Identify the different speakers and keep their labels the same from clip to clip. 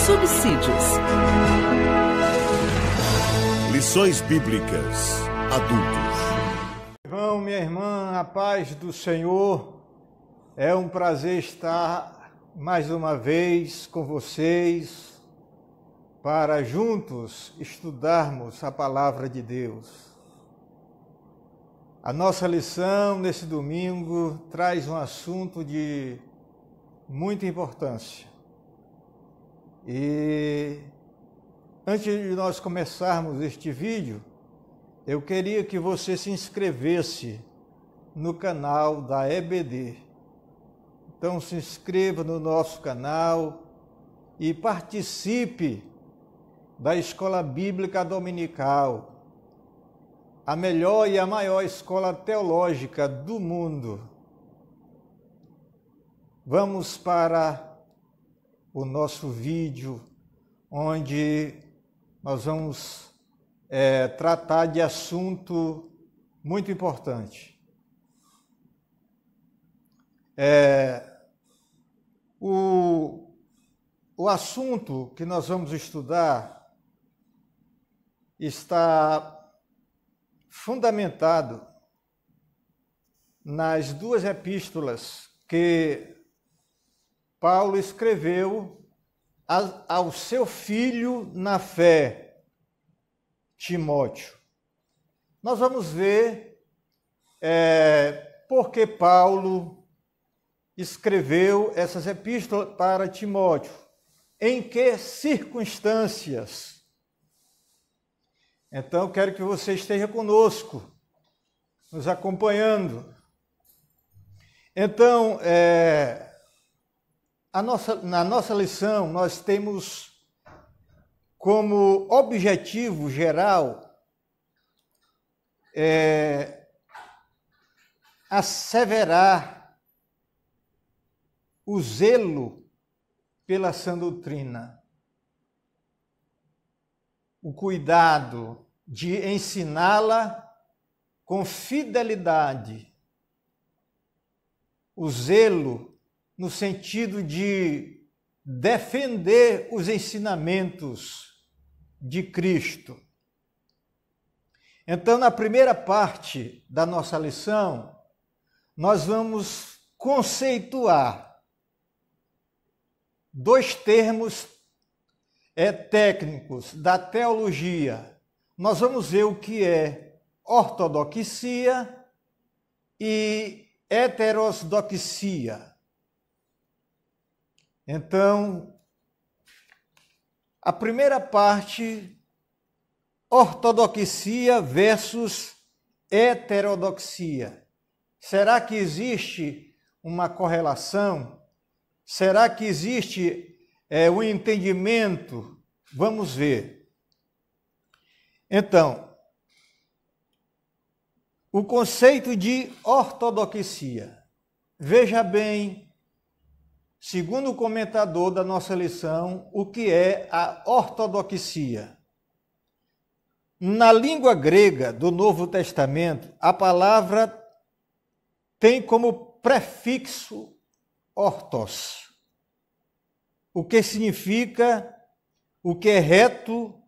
Speaker 1: subsídios.
Speaker 2: Lições Bíblicas Adultos.
Speaker 3: Irmão, minha irmã, a paz do Senhor, é um prazer estar mais uma vez com vocês para juntos estudarmos a palavra de Deus. A nossa lição nesse domingo traz um assunto de muita importância. E antes de nós começarmos este vídeo, eu queria que você se inscrevesse no canal da EBD. Então se inscreva no nosso canal e participe da Escola Bíblica Dominical, a melhor e a maior escola teológica do mundo. Vamos para o nosso vídeo, onde nós vamos tratar de assunto muito importante. O assunto que nós vamos estudar está fundamentado nas duas epístolas que Paulo escreveu ao seu filho na fé, Timóteo. Nós vamos ver por que Paulo escreveu essas epístolas para Timóteo, em que circunstâncias. Então, quero que você esteja conosco, nos acompanhando. Então, na nossa lição, nós temos como objetivo geral asseverar o zelo pela sã doutrina, o cuidado de ensiná-la com fidelidade, o zelo no sentido de defender os ensinamentos de Cristo. Então, na primeira parte da nossa lição, nós vamos conceituar dois termos técnicos da teologia. Nós vamos ver o que é ortodoxia e heterodoxia. Então, a primeira parte, ortodoxia versus heterodoxia. Será que existe uma correlação? Será que existe um entendimento? Vamos ver. Então, o conceito de ortodoxia. Veja bem, segundo o comentador da nossa lição, o que é a ortodoxia. Na língua grega do Novo Testamento, a palavra tem como prefixo ortos, o que significa o que é reto,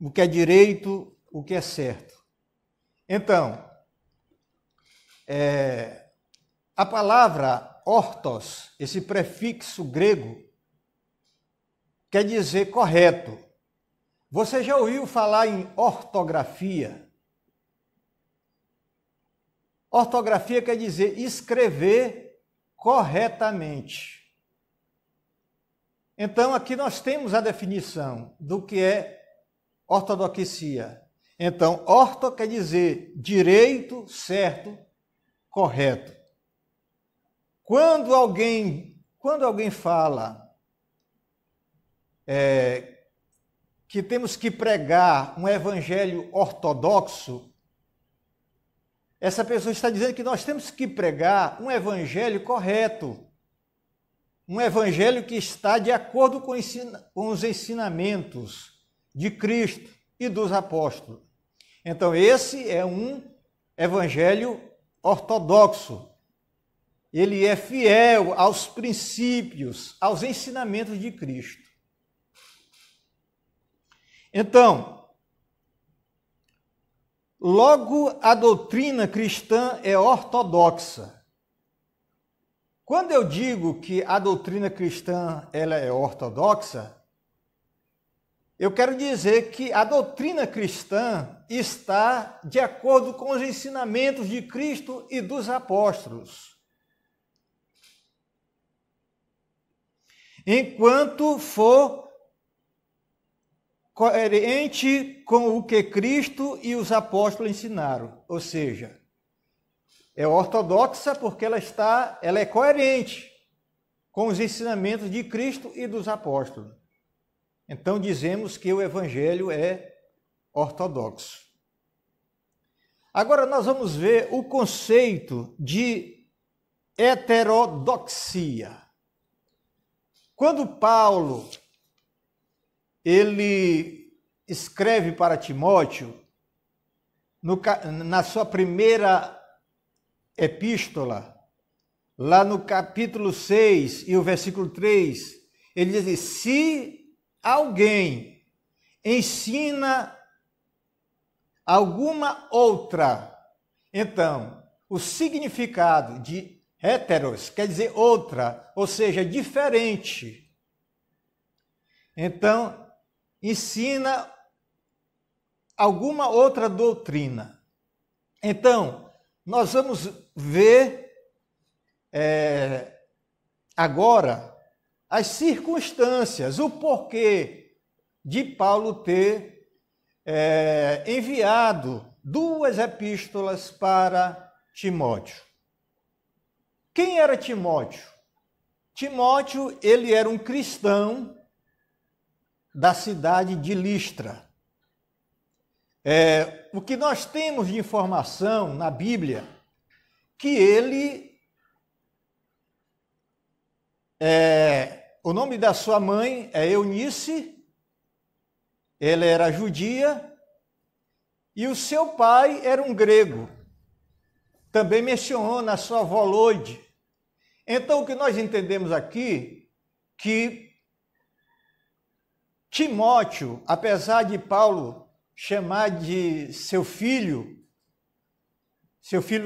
Speaker 3: o que é direito, o que é certo. Então, a palavra ortos, esse prefixo grego, quer dizer correto. Você já ouviu falar em ortografia? Ortografia quer dizer escrever corretamente. Então, aqui nós temos a definição do que é ortodoxia. Então, orto quer dizer direito, certo, correto. Quando alguém fala que temos que pregar um evangelho ortodoxo, essa pessoa está dizendo que nós temos que pregar um evangelho correto, um evangelho que está de acordo com os ensinamentos de Cristo e dos apóstolos. Então, esse é um evangelho ortodoxo. Ele é fiel aos princípios, aos ensinamentos de Cristo. Então, logo a doutrina cristã é ortodoxa. Quando eu digo que a doutrina cristã ela é ortodoxa, eu quero dizer que a doutrina cristã está de acordo com os ensinamentos de Cristo e dos apóstolos. Enquanto for coerente com o que Cristo e os apóstolos ensinaram, ou seja, é ortodoxa porque ela é coerente com os ensinamentos de Cristo e dos apóstolos. Então dizemos que o evangelho é ortodoxo. Agora nós vamos ver o conceito de heterodoxia. Quando Paulo ele escreve para Timóteo, na sua primeira epístola, lá no capítulo 6 e o versículo 3, ele diz assim: se alguém ensina alguma outra, então, o significado de heteros quer dizer outra, ou seja, diferente. Então, ensina alguma outra doutrina. Então, nós vamos ver agora as circunstâncias, o porquê de Paulo ter enviado 2 epístolas para Timóteo. Quem era Timóteo? Timóteo, ele era um cristão da cidade de Listra. O que nós temos de informação na Bíblia, que ele o nome da sua mãe é Eunice, ela era judia, e o seu pai era um grego. Também mencionou na sua avó Loide. Então, o que nós entendemos aqui, que Timóteo, apesar de Paulo chamar de seu filho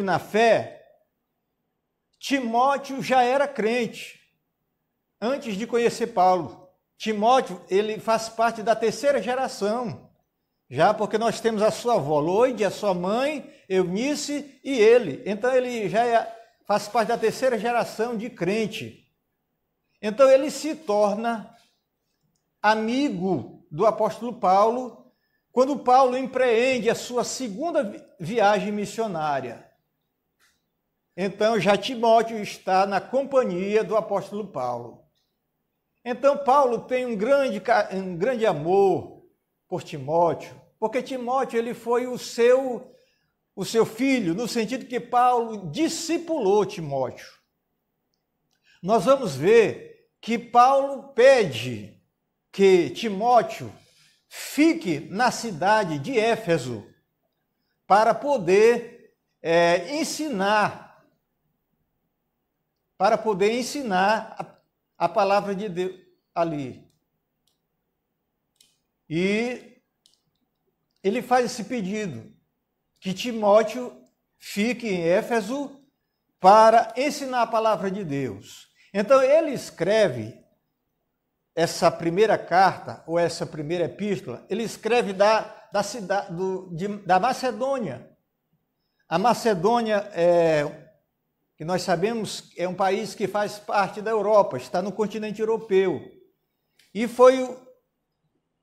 Speaker 3: na fé, Timóteo já era crente antes de conhecer Paulo. Timóteo, ele faz parte da 3ª geração, já porque nós temos a sua avó Loide, a sua mãe, Eunice e ele. Então ele já faz parte da 3ª geração de crente. Então ele se torna amigo do apóstolo Paulo quando Paulo empreende a sua 2ª viagem missionária. Então já Timóteo está na companhia do apóstolo Paulo. Então Paulo tem um grande amor por Timóteo, porque Timóteo ele foi o seu filho, no sentido que Paulo discipulou Timóteo. Nós vamos ver que Paulo pede que Timóteo fique na cidade de Éfeso para poder ensinar a palavra de Deus ali. E ele faz esse pedido, que Timóteo fique em Éfeso para ensinar a palavra de Deus. Então ele escreve essa primeira carta, ou essa primeira epístola, ele escreve da cidade da Macedônia. A Macedônia que nós sabemos é um país que faz parte da Europa, está no continente europeu. E foi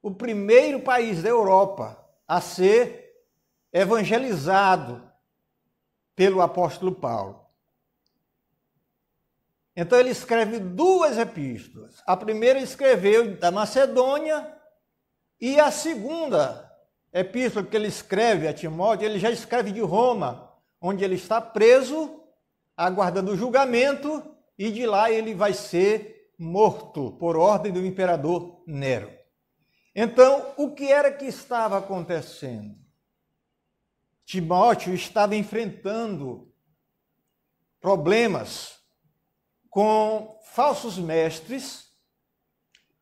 Speaker 3: o primeiro país da Europa a ser evangelizado pelo apóstolo Paulo. Então ele escreve 2 epístolas. A primeira escreveu da Macedônia e a segunda epístola que ele escreve a Timóteo, ele já escreve de Roma, onde ele está preso, aguardando o julgamento, e de lá ele vai ser morto por ordem do imperador Nero. Então, o que era que estava acontecendo? Timóteo estava enfrentando problemas com falsos mestres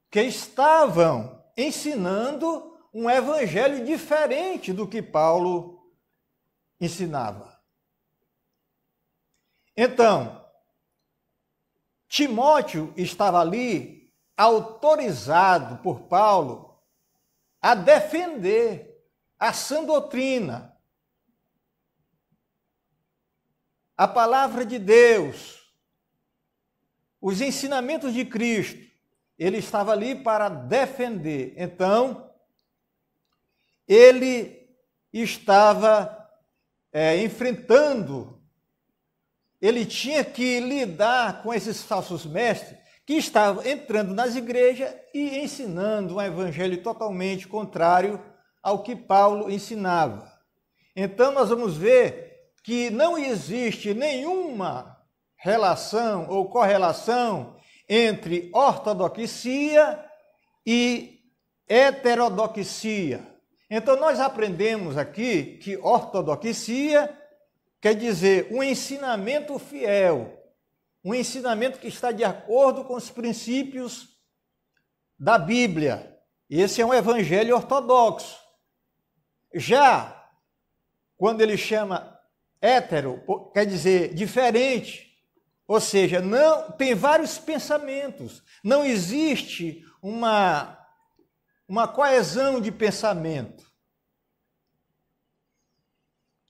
Speaker 3: que estavam ensinando um evangelho diferente do que Paulo ensinava. Então, Timóteo estava ali autorizado por Paulo a defender a sã doutrina, a palavra de Deus, os ensinamentos de Cristo. Ele estava ali para defender. Então, ele estava enfrentando, ele tinha que lidar com esses falsos mestres que estavam entrando nas igrejas e ensinando um evangelho totalmente contrário ao que Paulo ensinava. Então, nós vamos ver que não existe nenhuma relação ou correlação entre ortodoxia e heterodoxia. Então, nós aprendemos aqui que ortodoxia quer dizer um ensinamento fiel, um ensinamento que está de acordo com os princípios da Bíblia. Esse é um evangelho ortodoxo. Já quando ele chama hétero, quer dizer diferente, ou seja, não tem vários pensamentos, não existe uma coesão de pensamento.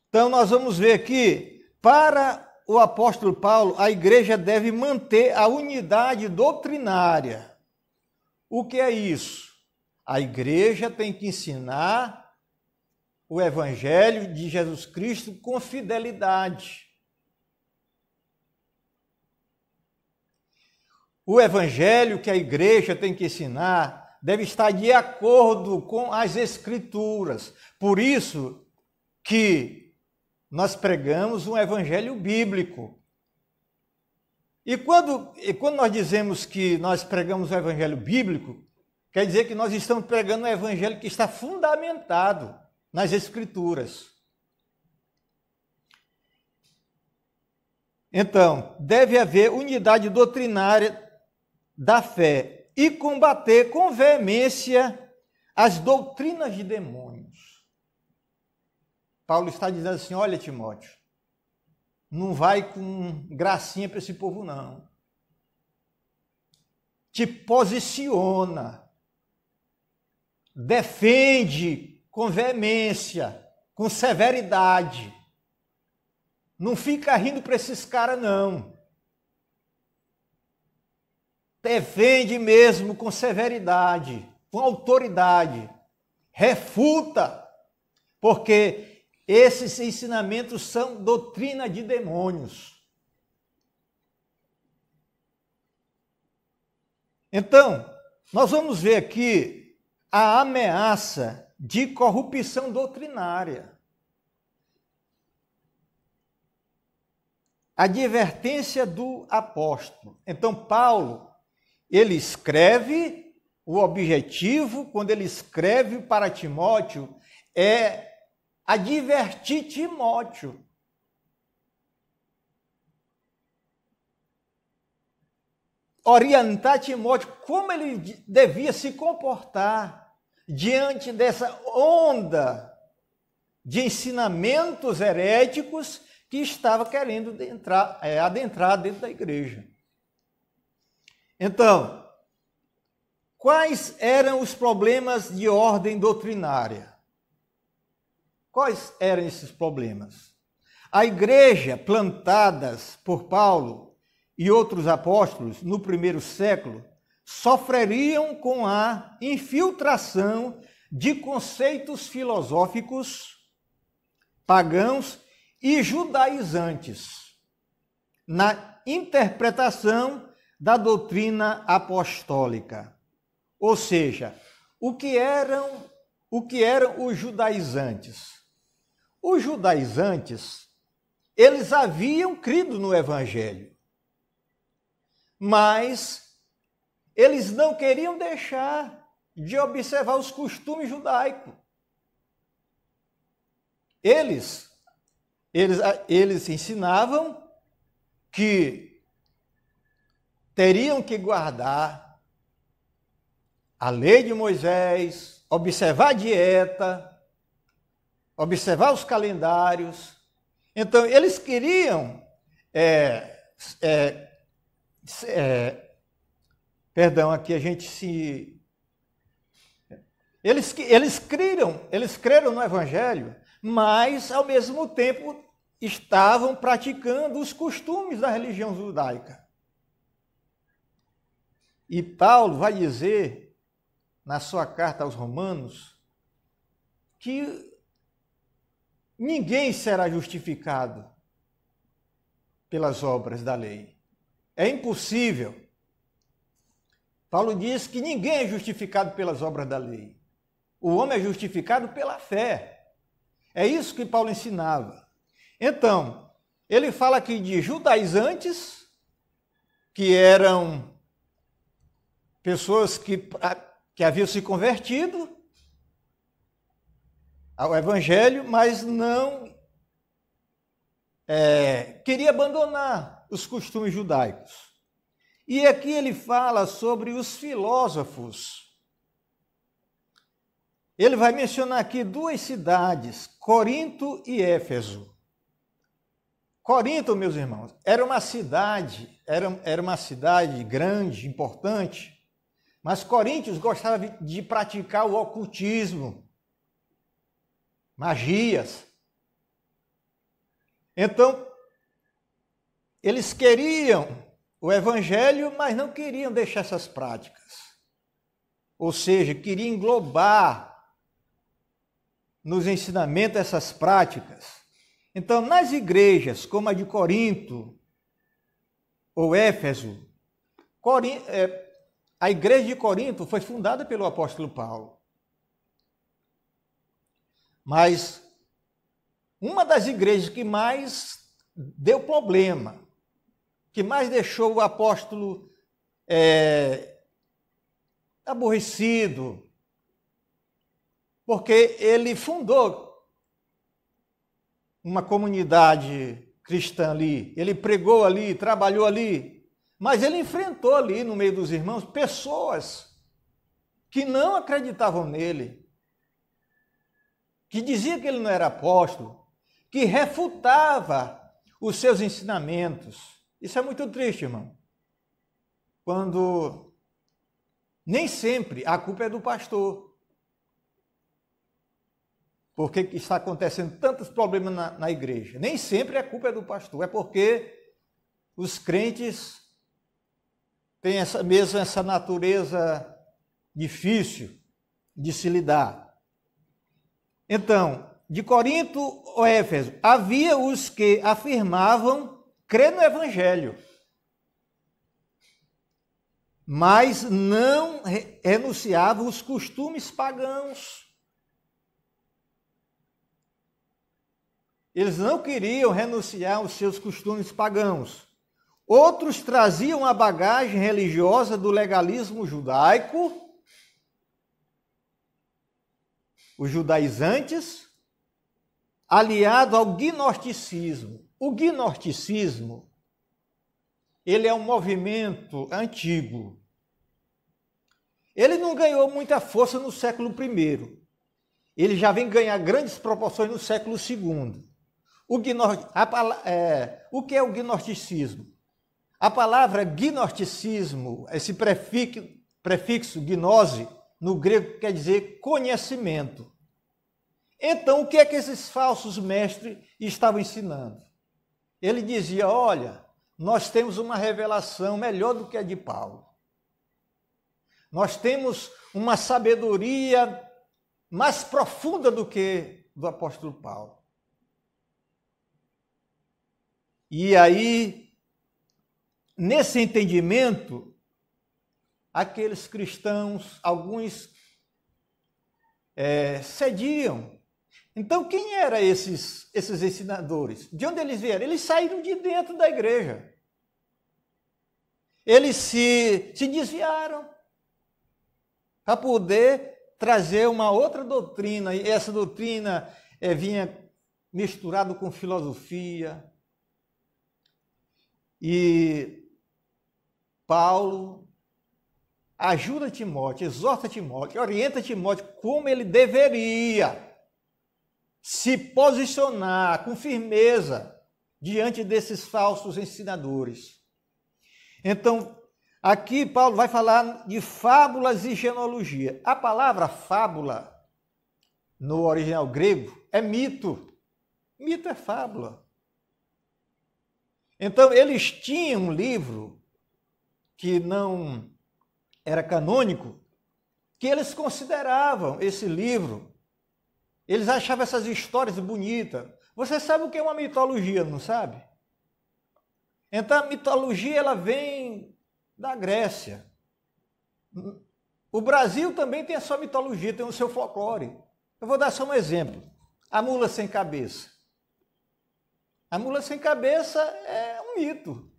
Speaker 3: Então, nós vamos ver que, para o apóstolo Paulo, a igreja deve manter a unidade doutrinária. O que é isso? A igreja tem que ensinar o evangelho de Jesus Cristo com fidelidade. O evangelho que a igreja tem que ensinar deve estar de acordo com as Escrituras. Por isso que nós pregamos um evangelho bíblico. E quando nós dizemos que nós pregamos o evangelho bíblico, quer dizer que nós estamos pregando um evangelho que está fundamentado nas Escrituras. Então, deve haver unidade doutrinária da fé e combater com veemência as doutrinas de demônios. Paulo está dizendo assim, olha, Timóteo, não vai com gracinha para esse povo, não. Te posiciona, defende com veemência, com severidade. Não fica rindo para esses caras, não. Defende mesmo com severidade, com autoridade. Refuta, porque esses ensinamentos são doutrina de demônios. Então, nós vamos ver aqui a ameaça de corrupção doutrinária. A advertência do apóstolo. Então, Paulo, ele escreve, o objetivo, quando ele escreve para Timóteo, é advertir Timóteo. Orientar Timóteo como ele devia se comportar diante dessa onda de ensinamentos heréticos que estava querendo adentrar dentro da igreja. Então, quais eram os problemas de ordem doutrinária? Quais eram esses problemas? A igreja plantadas por Paulo e outros apóstolos no primeiro século sofreriam com a infiltração de conceitos filosóficos pagãos e judaizantes na interpretação da doutrina apostólica. Ou seja, o que eram os judaizantes? Os judaizantes, eles haviam crido no evangelho, mas eles não queriam deixar de observar os costumes judaicos. Eles ensinavam que teriam que guardar a lei de Moisés, observar a dieta, observar os calendários. Então, eles queriam, aqui a gente se... Eles creram no Evangelho, mas, ao mesmo tempo, estavam praticando os costumes da religião judaica. E Paulo vai dizer, na sua carta aos Romanos, que ninguém será justificado pelas obras da lei. É impossível. Paulo diz que ninguém é justificado pelas obras da lei. O homem é justificado pela fé. É isso que Paulo ensinava. Então, ele fala aqui de judaizantes, que eram pessoas que haviam se convertido ao Evangelho, mas não queria abandonar os costumes judaicos. E aqui ele fala sobre os filósofos. Ele vai mencionar aqui duas cidades, Corinto e Éfeso. Corinto, meus irmãos, era uma cidade grande, importante, mas Coríntios gostava de praticar o ocultismo, magias. Então, eles queriam o Evangelho, mas não queriam deixar essas práticas. Ou seja, queriam englobar nos ensinamentos essas práticas. Então, nas igrejas como a de Corinto ou Éfeso, a igreja de Corinto foi fundada pelo apóstolo Paulo. Mas uma das igrejas que mais deu problema, que mais deixou o apóstolo aborrecido, porque ele fundou uma comunidade cristã ali, ele pregou ali, trabalhou ali, mas ele enfrentou ali no meio dos irmãos pessoas que não acreditavam nele, que diziam que ele não era apóstolo, que refutava os seus ensinamentos. Isso é muito triste, irmão. Quando nem sempre a culpa é do pastor. Por que está acontecendo tantos problemas na igreja? Nem sempre a culpa é do pastor, é porque os crentes têm essa natureza difícil de se lidar. Então, de Corinto ou Éfeso, havia os que afirmavam crer no Evangelho, mas não renunciavam os costumes pagãos. Eles não queriam renunciar aos seus costumes pagãos. Outros traziam a bagagem religiosa do legalismo judaico, os judaizantes, aliado ao gnosticismo. O gnosticismo, ele é um movimento antigo. Ele não ganhou muita força no século I. Ele já vem ganhar grandes proporções no século II. O que é o gnosticismo? A palavra gnosticismo, esse prefixo gnose, no grego quer dizer conhecimento. Então, o que é que esses falsos mestres estavam ensinando? Ele dizia, olha, nós temos uma revelação melhor do que a de Paulo. Nós temos uma sabedoria mais profunda do que do apóstolo Paulo. E aí, nesse entendimento, aqueles cristãos, alguns cediam. Então, quem eram esses ensinadores? De onde eles vieram? Eles saíram de dentro da igreja. Eles se desviaram para poder trazer uma outra doutrina. E essa doutrina vinha misturada com filosofia. E Paulo ajuda Timóteo, exorta Timóteo, orienta Timóteo como ele deveria se posicionar com firmeza diante desses falsos ensinadores. Então, aqui Paulo vai falar de fábulas e genealogia. A palavra fábula, no original grego, é mito. Mito é fábula. Então, eles tinham um livro que não era canônico, que eles consideravam esse livro. Eles achavam essas histórias bonitas. Você sabe o que é uma mitologia, não sabe? Então, a mitologia ela vem da Grécia. O Brasil também tem a sua mitologia, tem o seu folclore. Eu vou dar só um exemplo. A mula sem cabeça. A mula sem cabeça é um mito.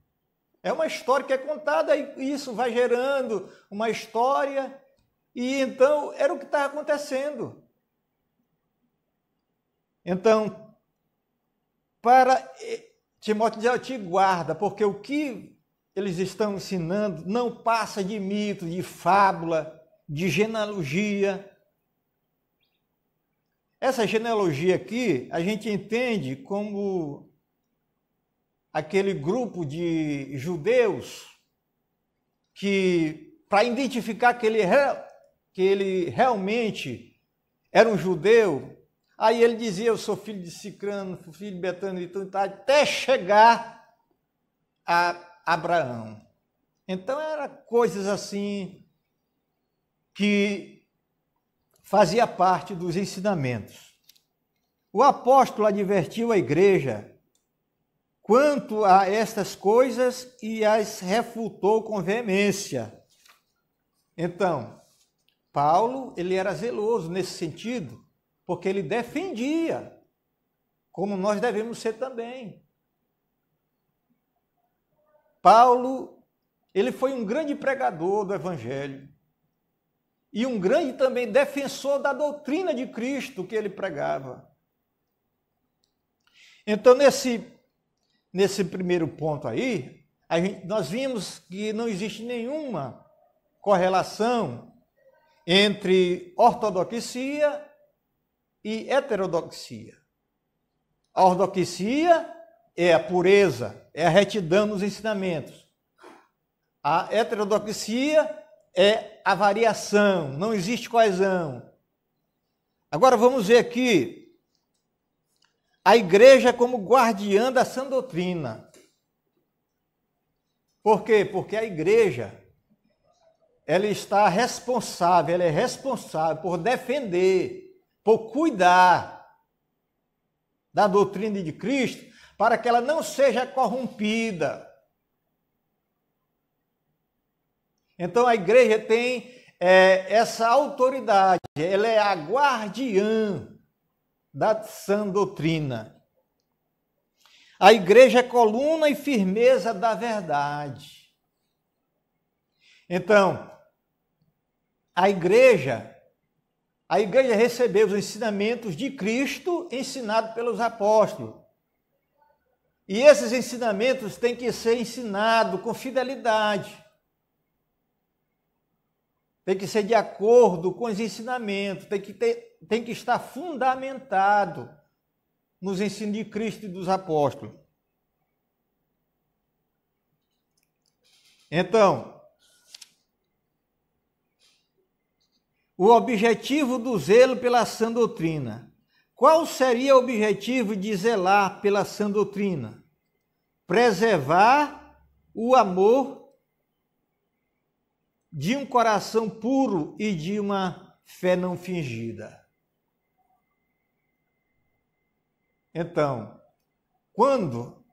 Speaker 3: É uma história que é contada e isso vai gerando uma história. E então, era o que estava acontecendo. Então, para Timóteo já te guarda, porque o que eles estão ensinando não passa de mito, de fábula, de genealogia. Essa genealogia aqui, a gente entende como aquele grupo de judeus que, para identificar que ele realmente era um judeu, aí ele dizia, eu sou filho de Cicrano, filho de Betano e tudo, até chegar a Abraão. Então, eram coisas assim que fazia parte dos ensinamentos. O apóstolo advertiu a igreja quanto a estas coisas e as refutou com veemência. Então, Paulo, ele era zeloso nesse sentido, porque ele defendia, como nós devemos ser também. Paulo, ele foi um grande pregador do Evangelho e um grande também defensor da doutrina de Cristo que ele pregava. Então, nesse primeiro ponto aí, nós vimos que não existe nenhuma correlação entre ortodoxia e heterodoxia. A ortodoxia é a pureza, é a retidão nos ensinamentos. A heterodoxia é a variação, não existe coesão. Agora vamos ver aqui a igreja como guardiã da sã doutrina. Por quê? Porque a igreja ela está responsável, ela é responsável por defender, por cuidar da doutrina de Cristo, para que ela não seja corrompida. Então a igreja tem essa autoridade, ela é a guardiã da sã doutrina. A igreja é coluna e firmeza da verdade. Então, a igreja recebeu os ensinamentos de Cristo ensinados pelos apóstolos. E esses ensinamentos têm que ser ensinados com fidelidade. Tem que ser de acordo com os ensinamentos, tem que estar fundamentado nos ensinos de Cristo e dos apóstolos. Então, o objetivo do zelo pela sã doutrina. Qual seria o objetivo de zelar pela sã doutrina? Preservar o amor de um coração puro e de uma fé não fingida. Então, quando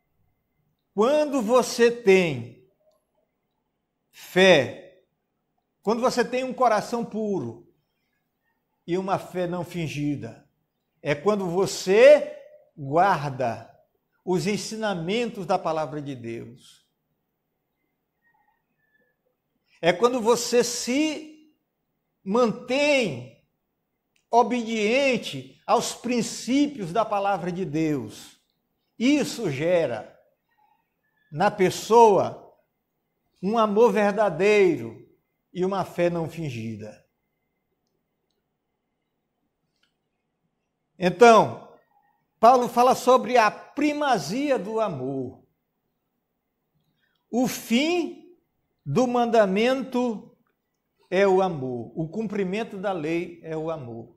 Speaker 3: você tem fé, quando você tem um coração puro e uma fé não fingida, é quando você guarda os ensinamentos da palavra de Deus. É quando você se mantém obediente aos princípios da palavra de Deus. Isso gera na pessoa um amor verdadeiro, e uma fé não fingida. Então, Paulo fala sobre a primazia do amor. O fim do mandamento é o amor. O cumprimento da lei é o amor.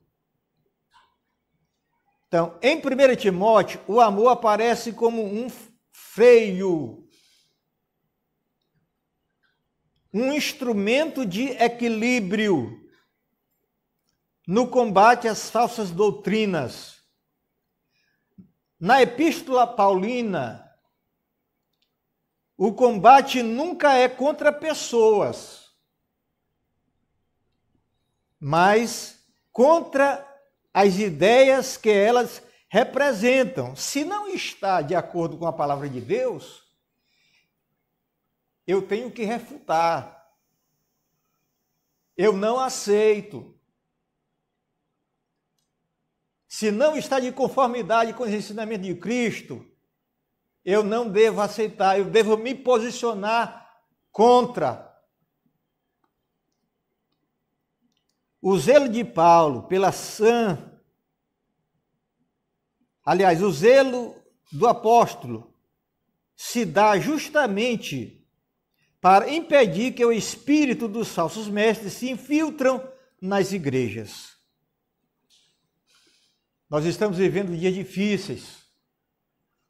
Speaker 3: Então, em 1 Timóteo, o amor aparece como um freio, um instrumento de equilíbrio no combate às falsas doutrinas. Na Epístola Paulina, o combate nunca é contra pessoas, mas contra as ideias que elas representam. Se não está de acordo com a palavra de Deus, eu tenho que refutar. Eu não aceito. Se não está de conformidade com os ensinamentos de Cristo, eu não devo aceitar, eu devo me posicionar contra. O zelo de Paulo pela o zelo do apóstolo se dá justamente para impedir que o espírito dos falsos mestres se infiltram nas igrejas. Nós estamos vivendo dias difíceis,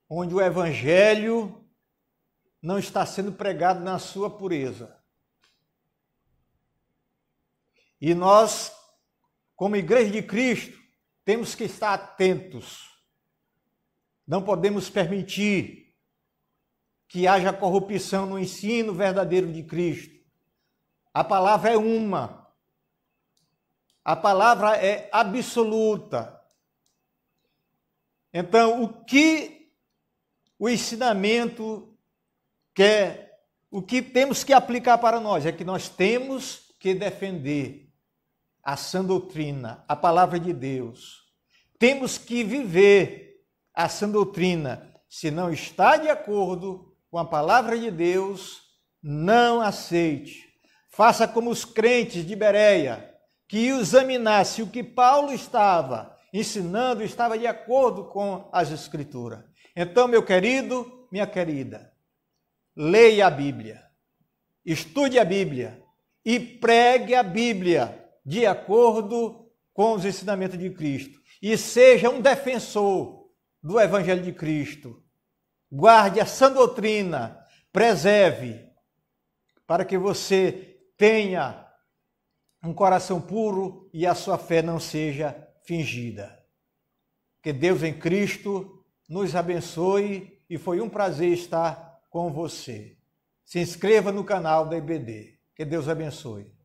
Speaker 3: onde o evangelho não está sendo pregado na sua pureza. E nós, como Igreja de Cristo, temos que estar atentos. Não podemos permitir que haja corrupção no ensino verdadeiro de Cristo. A palavra é uma. A palavra é absoluta. Então, o que o ensinamento quer, o que temos que aplicar para nós é que nós temos que defender a sã doutrina, a palavra de Deus. Temos que viver a sã doutrina. Se não está de acordo com a palavra de Deus, não aceite. Faça como os crentes de Bereia, que examinasse o que Paulo estava ensinando, estava de acordo com as Escrituras. Então, meu querido, minha querida, leia a Bíblia, estude a Bíblia e pregue a Bíblia de acordo com os ensinamentos de Cristo. E seja um defensor do Evangelho de Cristo. Guarde a sã doutrina, preserve, para que você tenha um coração puro e a sua fé não seja fingida. Que Deus em Cristo nos abençoe e foi um prazer estar com você. Se inscreva no canal da EBD. Que Deus abençoe.